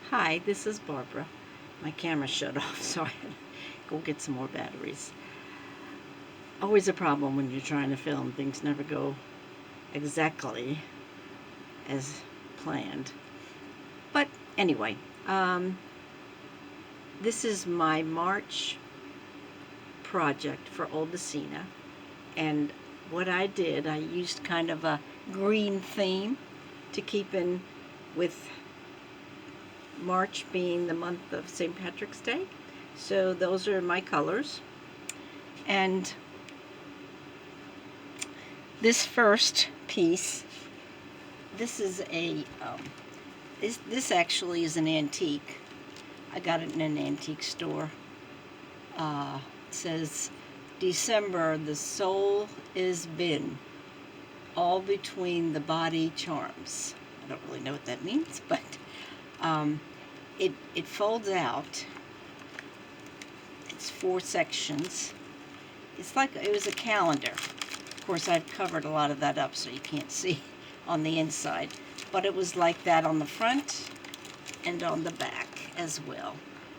Hi, this is Barbara. My camera shut off, so I had to go get some more batteries. Always a problem when you're trying to film. Things never go exactly as planned. But anyway, this is my March project for Odulcina. And what I did, I used kind of a green theme to keep in with March being the month of St. Patrick's Day. So those are my colors. And this first piece, this is a, this actually is an antique. I got it in an antique store. It says, December, the soul is been, all between the body charms. I don't really know what that means, but it folds out. It's 4 sections. It's like it was a calendar. Of course, I've covered a lot of that up so you can't see on the inside. But it was like that on the front and on the back as well.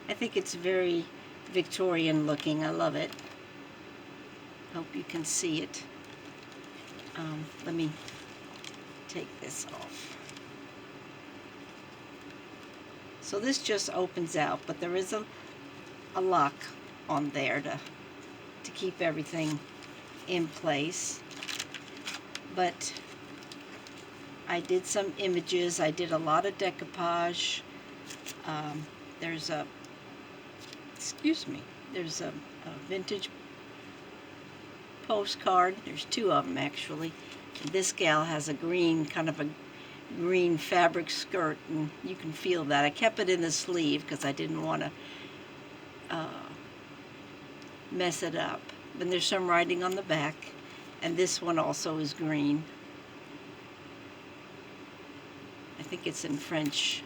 I think it's very Victorian looking. I love it. Hope you can see it. Let me take this off. So this just opens out, but there is a lock on there to keep everything in place. But I did some images. I did a lot of decoupage. There's a vintage postcard. There's 2 of them actually. And this gal has a green, kind of a green fabric skirt, and you can feel that. I kept it in the sleeve because I didn't want to mess it up. But there's some writing on the back, and this one also is green. I think it's in French,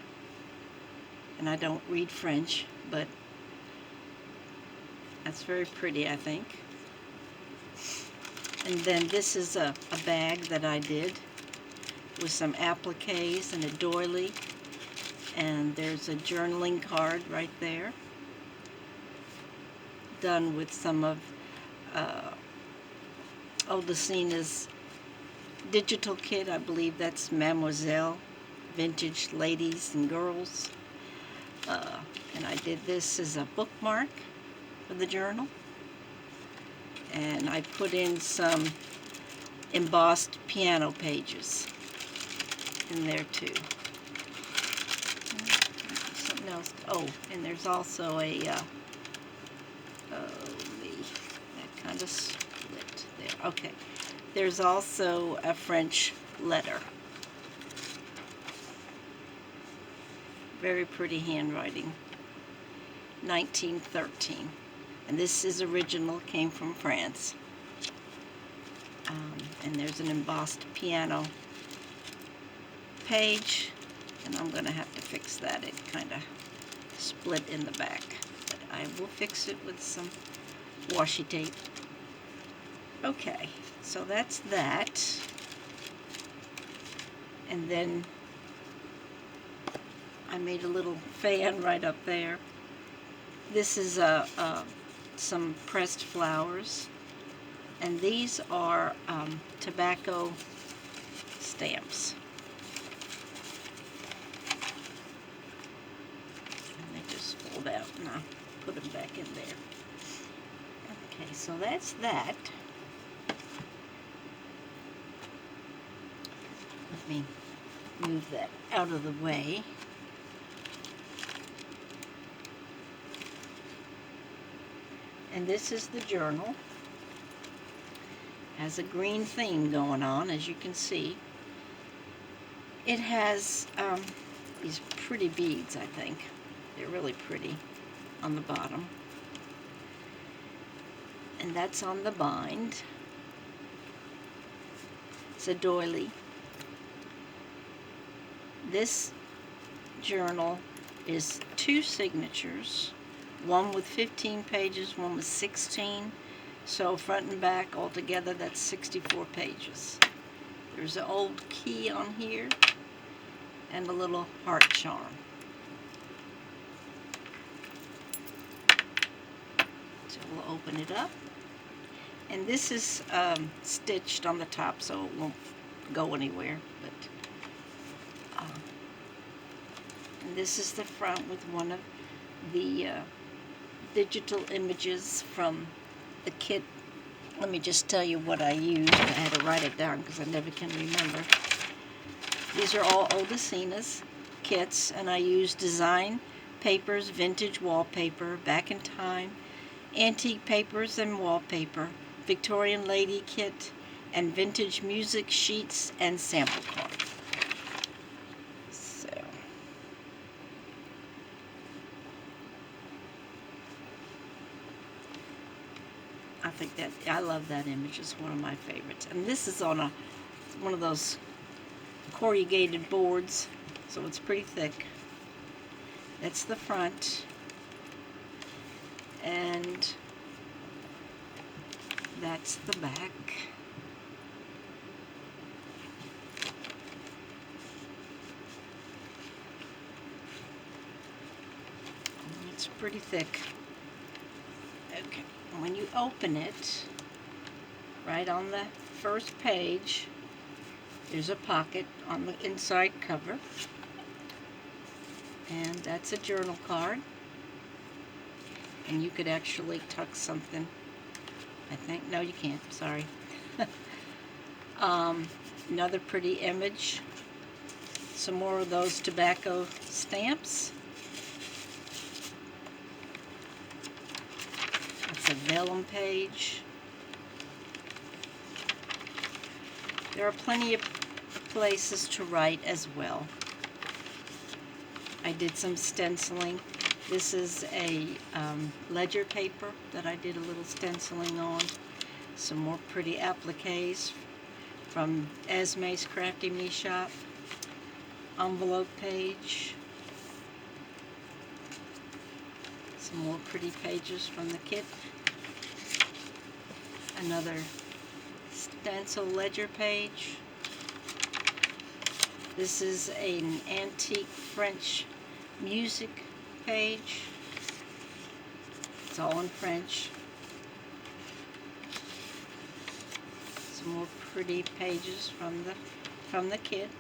and I don't read French, but that's very pretty, I think. And then this is a bag that I did with some appliques and a doily, and there's a journaling card right there, done with some of Odulcina's digital kit. I believe that's Mlls, vintage ladies and girls. And I did this as a bookmark for the journal. And I put in some embossed piano pages in there too. Something else. Oh, and there's also a that kind of split there. Okay. There's also a French letter. Very pretty handwriting. 1913. And this is original, came from France. And there's an embossed piano page, and I'm going to have to fix that. It kind of split in the back, but I will fix it with some washi tape. Okay, so that's that. And then I made a little fan right up there. This is some pressed flowers, and these are tobacco stamps. And they just fold out, and I'll put them back in there. Okay, so that's that. Let me move that out of the way. And this is the journal. Has a green theme going on, as you can see. It has these pretty beads, I think. They're really pretty on the bottom. And that's on the bind. It's a doily. This journal is 2 signatures. One with 15 pages, one with 16. So front and back altogether, that's 64 pages. There's an old key on here and a little heart charm. So we'll open it up. And this is stitched on the top, so it won't go anywhere. And this is the front with one of the digital images from the kit. Let me just tell you what I used. I had to write it down because I never can remember. These are all Odulcina's kits, and I used design papers, vintage wallpaper, back in time, antique papers and wallpaper, Victorian lady kit, and vintage music sheets and sample cards. So, I think that, I love that image. It's one of my favorites. And this is on one of those corrugated boards, so it's pretty thick. That's the front. And that's the back. It's pretty thick. Okay, when you open it, right on the first page, there's a pocket on the inside cover. And that's a journal card. And you could actually tuck something, I think. No, you can't. Sorry. Another pretty image. Some more of those tobacco stamps. That's a vellum page. There are plenty of places to write as well. I did some stenciling. This is a ledger paper that I did a little stenciling on. Some more pretty appliques from Esme's Crafty Me Shop. Envelope page. Some more pretty pages from the kit. Another stencil ledger page. This is an antique French music page. It's all in French. Some more pretty pages from the kit.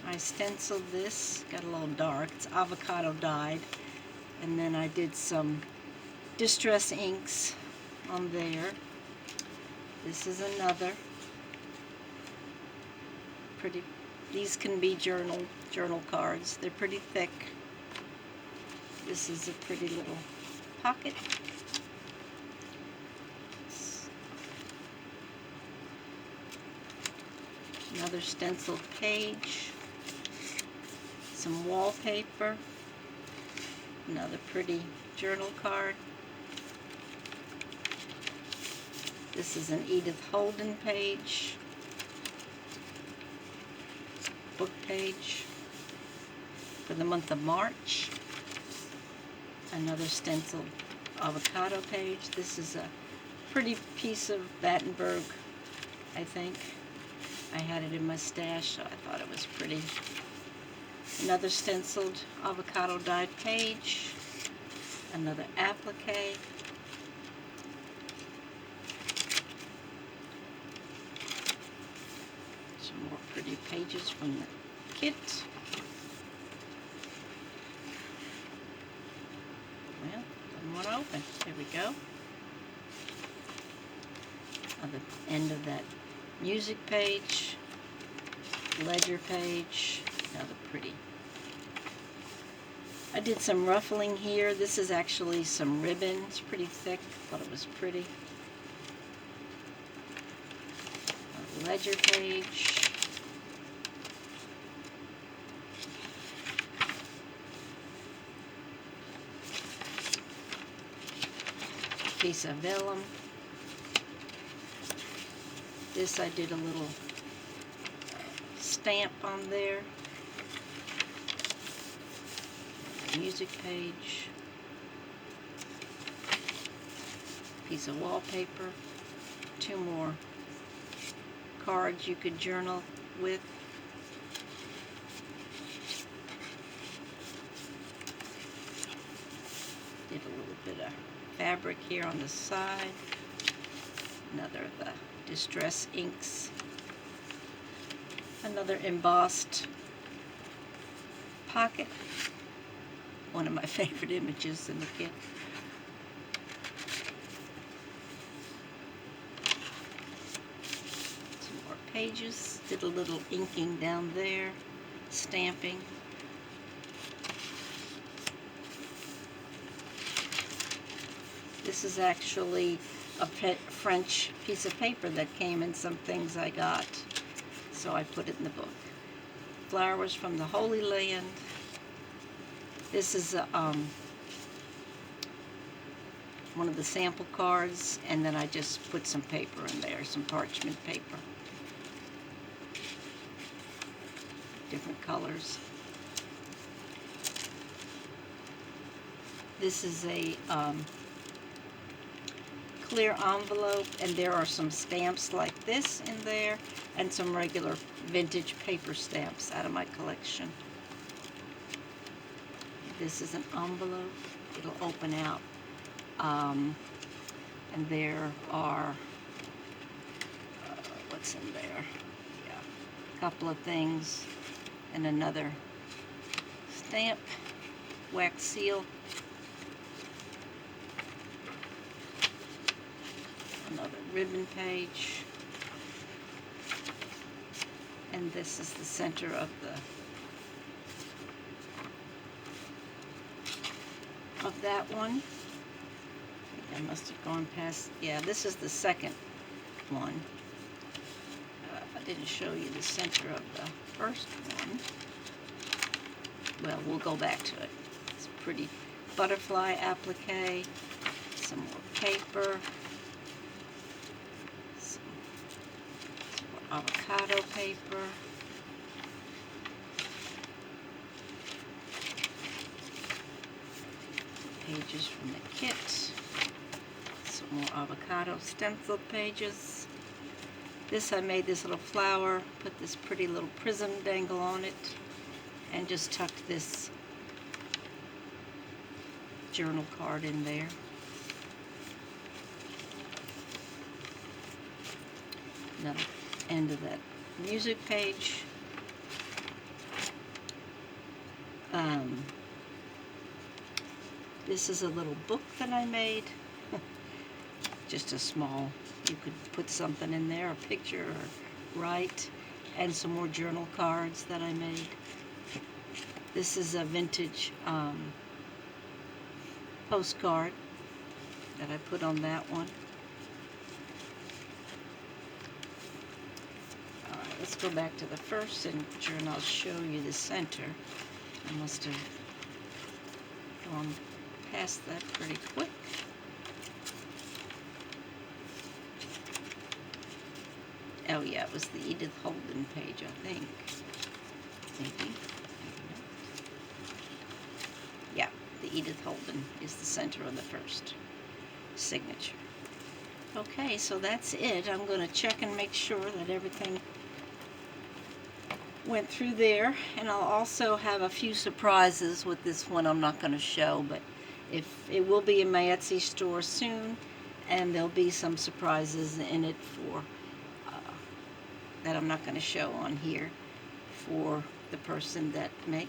I stenciled this, got a little dark. It's avocado dyed, and then I did some distress inks on there. This is another pretty. These can be journal cards. They're pretty thick. This is a pretty little pocket. Another stenciled page. Some wallpaper. Another pretty journal card. This is an Edith Holden page. Book page for the month of March. Another stenciled avocado page. This is a pretty piece of Battenberg, I think. I had it in my stash, so I thought it was pretty. Another stenciled avocado dyed page. Another applique. Some more pretty pages from the kit. Well, doesn't want to open. There we go. On the end of that music page, ledger page, another pretty. I did some ruffling here. This is actually some ribbon. It's pretty thick. Thought it was pretty. A ledger page. Piece of vellum. This I did a little stamp on there. Music page. Piece of wallpaper. Two more cards you could journal with. Did a little bit of fabric here on the side. Another of the distress inks. Another embossed pocket. One of my favorite images in the kit. Some more pages. Did a little inking down there. Stamping. This is actually a French piece of paper that came in some things I got, so I put it in the book. Flowers from the Holy Land. This is one of the sample cards, and then I just put some paper in there, some parchment paper. Different colors. This is a clear envelope, and there are some stamps like this in there, and some regular vintage paper stamps out of my collection. This is an envelope. It'll open out. And there are, what's in there? Yeah, a couple of things, and another stamp, wax seal. Another ribbon page, and this is the center of that one. I must have gone past. Yeah, this is the second one. I didn't show you the center of the first one. Well, we'll go back to it. It's a pretty butterfly applique. Some more paper. Avocado paper. Pages from the kit. Some more avocado stencil pages. This, I made this little flower, put this pretty little prism dangle on it, and just tucked this journal card in there. Another end of that music page. This is a little book that I made. Just a small, you could put something in there, a picture or write, and some more journal cards that I made. This is a vintage postcard that I put on that one. Let's go back to the first signature, and I'll show you the center. I must have gone past that pretty quick. Oh yeah, it was the Edith Holden page, I think. Maybe. Yeah, the Edith Holden is the center of the first signature. Okay, so that's it. I'm going to check and make sure that everything went through there, and I'll also have a few surprises with this one I'm not going to show, but if it will be in my Etsy store soon, and there'll be some surprises in it for that I'm not going to show on here for the person that may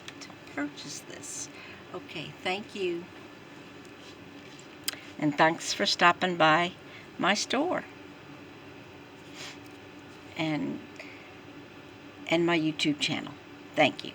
purchase this. Okay, thank you, and thanks for stopping by my store and my YouTube channel. Thank you.